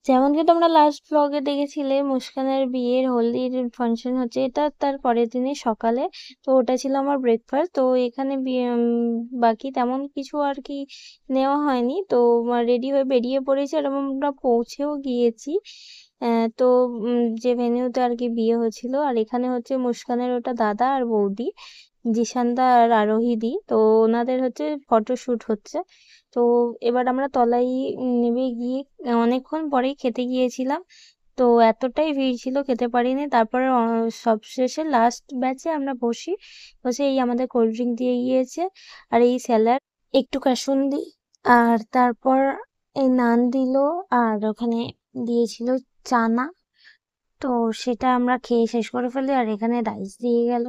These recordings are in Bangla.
যেমনকি তোমরা লাস্ট ব্লগে দেখেছিলে মুস্কানের বিয়ের হলদির ফাংশন হচ্ছে, এটা তার পরের দিনে সকালে। তো ওটা ছিল আমার ব্রেকফাস্ট। তো এখানে বাকি তেমন কিছু আর কি নেওয়া হয়নি। তো রেডি হয়ে বেরিয়ে পড়েছি আর আমরা পৌঁছেও গিয়েছি। তো যে ভেন্যুতে আর কি বিয়ে হচ্ছিল, আর এখানে হচ্ছে মুস্কানের ওটা দাদা আর বৌদি, জিশানদা আর আরোহীদি। তো ওনাদের হচ্ছে ফটোশুট হচ্ছে। তো এবার আমরা তলায় নেমে গিয়ে অনেকক্ষণ পরেই খেতে গিয়েছিলাম। তো এতটাই ভিড় ছিল খেতে পারিনি। তারপরে সবশেষে লাস্ট ব্যাচে আমরা বসে এই আমাদের কোল্ড ড্রিঙ্ক দিয়ে গিয়েছে আর এই স্যালাড, একটু কাসুন্দি, আর তারপর এই নান দিল, আর ওখানে দিয়েছিল চানা। তো সেটা আমরা খেয়ে শেষ করে ফেলি, আর এখানে রাইস দিয়ে গেল।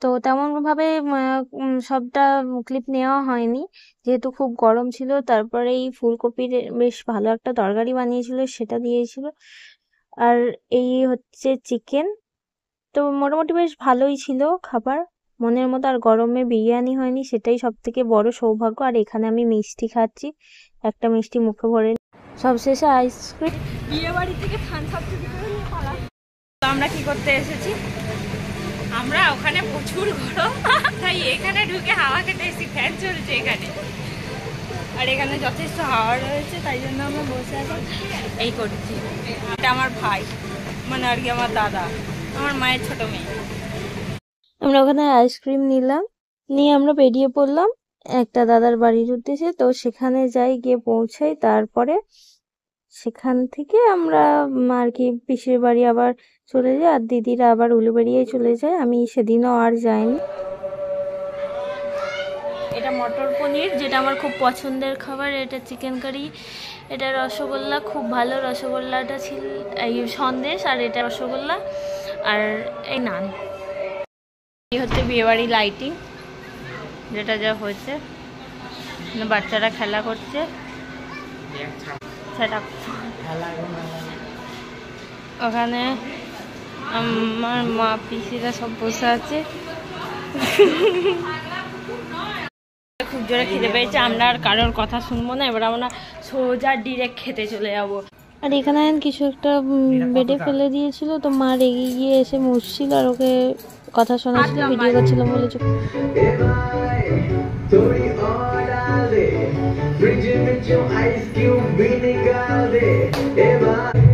তো তেমন ভাবে সবটা ক্লিপ নেওয়া হয়নি, যেহেতু খুব গরম ছিল। তারপরে এই ফুলকপির বেশ ভালো একটা তরকারি বানিয়েছিল, সেটা দিয়েছিল। আর এই হচ্ছে চিকেন। তো মোটামুটি বেশ ভালোই ছিল খাবার, মনের মতো। আর গরমে বিরিয়ানি হয়নি, সেটাই সব থেকে বড় সৌভাগ্য। আর এখানে আমি মিষ্টি খাচ্ছি, একটা মিষ্টি মুখে ভরে। সবশেষে আইসক্রিম। বিয়ে বাড়ি থেকে থামস আপ চুরি করে নিয়ে পালা। আমরা কি করতে এসেছি? আমরা ওখানে প্রচুর গরম, তাই এখানে ঢুকে হাওয়া খেতে এসেছি। ফ্যান চলছে এখানে, আর এখানে যথেষ্ট হাওয়া রয়েছে, তাই জন্য আমরা বসে এখন এই করছি। এটা আমার ভাই, মানে আর কি আমার দাদা, আমার মায়ের ছোট মেয়ে। আমরা ওখানে আইসক্রিম নিলাম, নিয়ে আমরা বেরিয়ে পড়লাম একটা দাদার বাড়ির উদ্দেশ্যে। তো সেখানে যাই, গিয়ে পৌঁছাই। তারপরে সেখান থেকে আমরা আর কি পিসির বাড়ি আবার চলে যাই, আর দিদিরা আবার উলুবেড়িয়ায় চলে যায়। আমি সেদিনও আর যাইনি। এটা মটর পনির, যেটা আমার খুব পছন্দের খাবার। এটা চিকেন কারি, এটা রসগোল্লা, খুব ভালো রসগোল্লাটা ছিল। এই সন্দেশ, আর এটা রসগোল্লা, আর এই নান। এই হচ্ছে বিয়েবাড়ি লাইটিং, যেটা যা হয়েছে। বাচ্চারা খেলা করছে, সেটা ওখানে আমার মা পিসিরা সব বসে আছে। খুব জোরে খিদে পেয়েছে, আমরা আর কারোর কথা শুনবো না। এবার আমরা সোজা ডিরেক্ট খেতে চলে যাবো। আর এখানে কিছু একটা বেডে ফেলে দিয়েছিল, তো মা রেগে গিয়ে এসে মুছছিল আর ওকে কথা শোনাচ্ছিল, ভিডিও করছিল বলে চুপ। फ्रिज में जो आइस क्यूब भी निकाल दे